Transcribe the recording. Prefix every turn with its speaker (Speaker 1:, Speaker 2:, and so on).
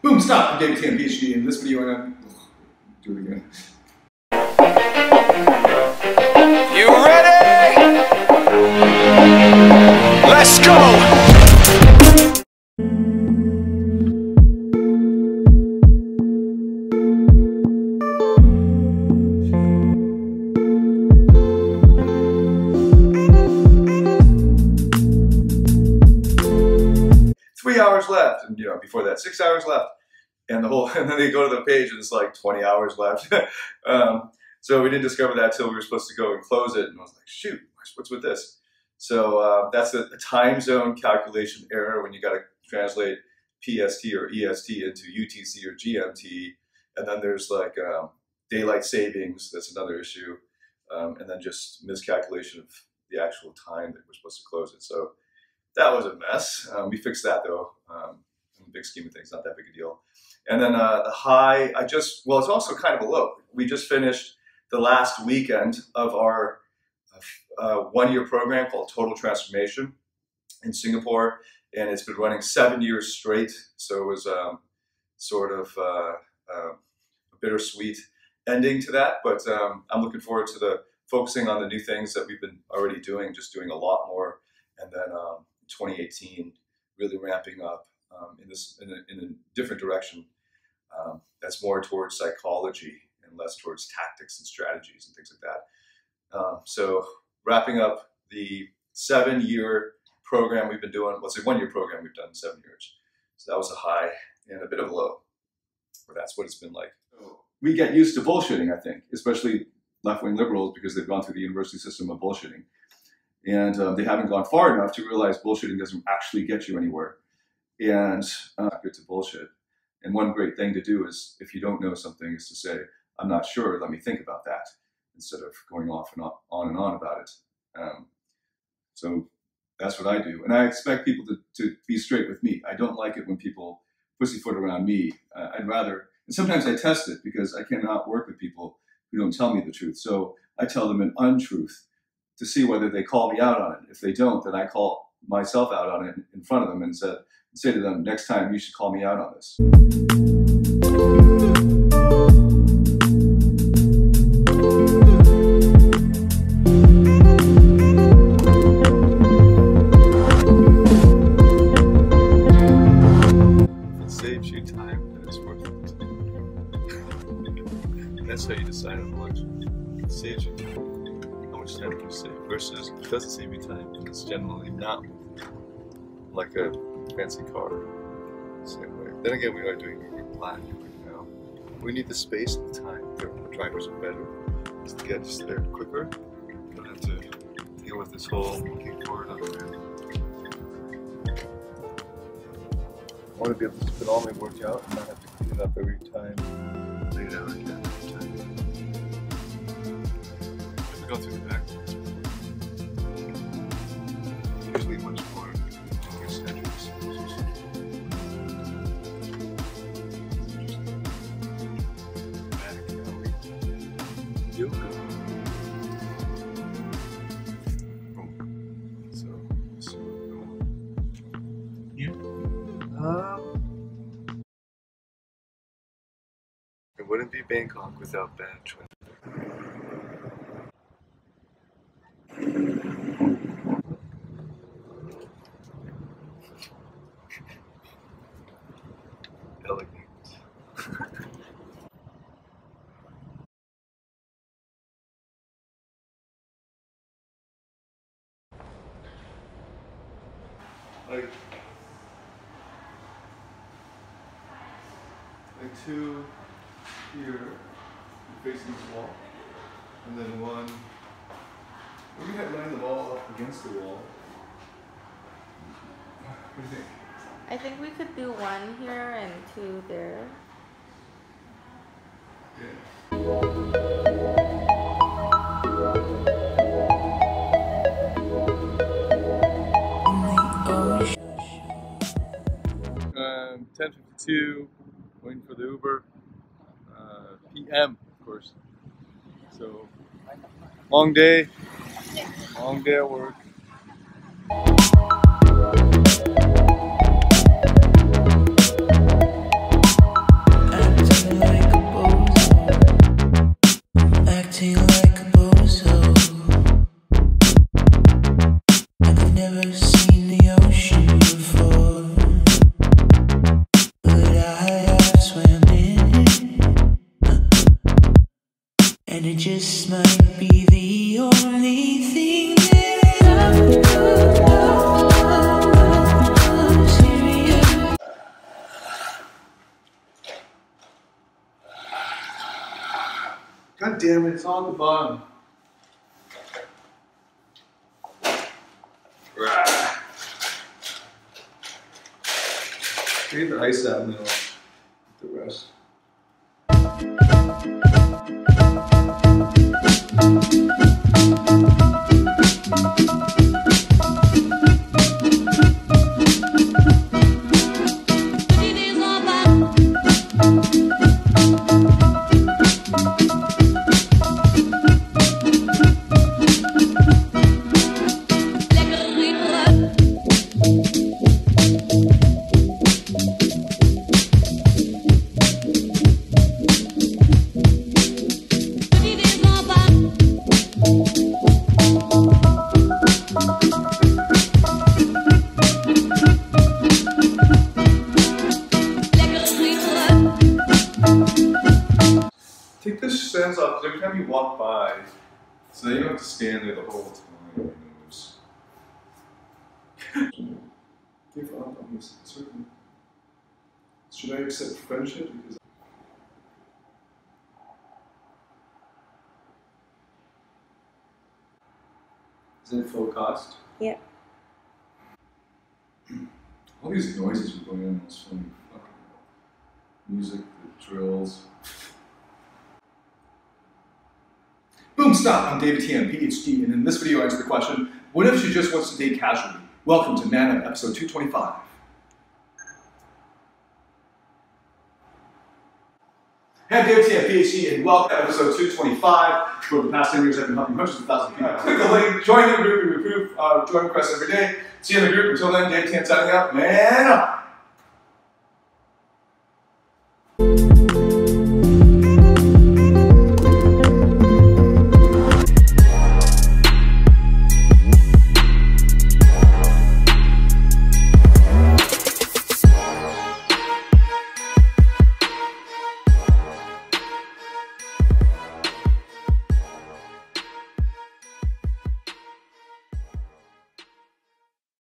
Speaker 1: Boom, stop! I'm David Tian, Ph.D. In this video, I'm gonna do it again.
Speaker 2: You ready? Let's go!
Speaker 1: 3 hours left, and before that, 6 hours left, and and then they go to the page and it's like 20 hours left. So we didn't discover that till we were supposed to go and close it, and I was like, shoot, what's with this? So that's a time zone calculation error when you got to translate PST or EST into UTC or GMT, and then there's like daylight savings, that's another issue, and then just miscalculation of the actual time that we're supposed to close it. So that was a mess. We fixed that though. In the big scheme of things, not that big a deal. And then the high, it's also kind of a low. We just finished the last weekend of our one-year program called Total Transformation in Singapore, and it's been running 7 years straight. So it was sort of a bittersweet ending to that, but I'm looking forward to focusing on the new things that we've been already doing, just doing a lot more, and then 2018 really ramping up in a different direction that's more towards psychology and less towards tactics and strategies and things like that. So wrapping up the 7-year program we've been doing, let's say 1-year program we've done in 7 years. So that was a high and a bit of a low, but that's what it's been like. We get used to bullshitting, I think, especially left-wing liberals, because they've gone through the university system of bullshitting. And they haven't gone far enough to realize bullshitting doesn't actually get you anywhere. And good to bullshit. And one great thing to do is, if you don't know something, is to say, I'm not sure, let me think about that, instead of going off and on and on about it. So that's what I do. And I expect people to be straight with me. I don't like it when people pussyfoot around me. I'd rather, and sometimes I test it, because I cannot work with people who don't tell me the truth. So I tell them an untruth to see whether they call me out on it. If they don't, then I call myself out on it in front of them and say to them, next time you should call me out on this.
Speaker 3: If it saves you time, then it's worth it. That's how you decide on lunch. If it saves you time, how much time do you save? Versus, if it doesn't save you time, it's generally not like a fancy car. Same way. Then again, we are doing Uber Black right now. We need the space and the time. The drivers are better, just to get us there quicker. We don't have to deal with this whole looking for it on the road. I want to be able to spit all my work out and not have to clean it up every time. Lay it out again every time. If we go through the back, usually much more eccentric. Yoga. So we're going here. It wouldn't be Bangkok without bad traffic. Elegant. Like two here facing this wall, and then one. We had line the ball up against the wall. What do you think?
Speaker 4: I think we could do one here and two there.
Speaker 3: Yeah. 10:52, waiting for the Uber. PM, of course. So, long day at work.
Speaker 5: never seen the ocean before, but I have swam in it, and it just might be the only thing that I'm serious.
Speaker 1: God damn it, it's on the bottom. Get the ice out and then I'll get the rest. Take the stands off every time you walk by, so that you don't have to stand there the whole time. Your nose. Give up on this. Should I accept friendship? Because is it full cost?
Speaker 4: Yep.
Speaker 1: All these noises were going on. It's funny. Music, the drills. Boom, stop! I'm David Tian, Ph.D., and in this video I answer the question, what if she just wants to date casually? Welcome to Man Up, episode 225. Hey, I'm David Tian, Ph.D., and welcome to episode 225. For the past 10 years I've been helping hundreds of thousands of people. Click the link, join the group, we improve, join requests every day. See you in the group. Until then, David Tian signing out, man up!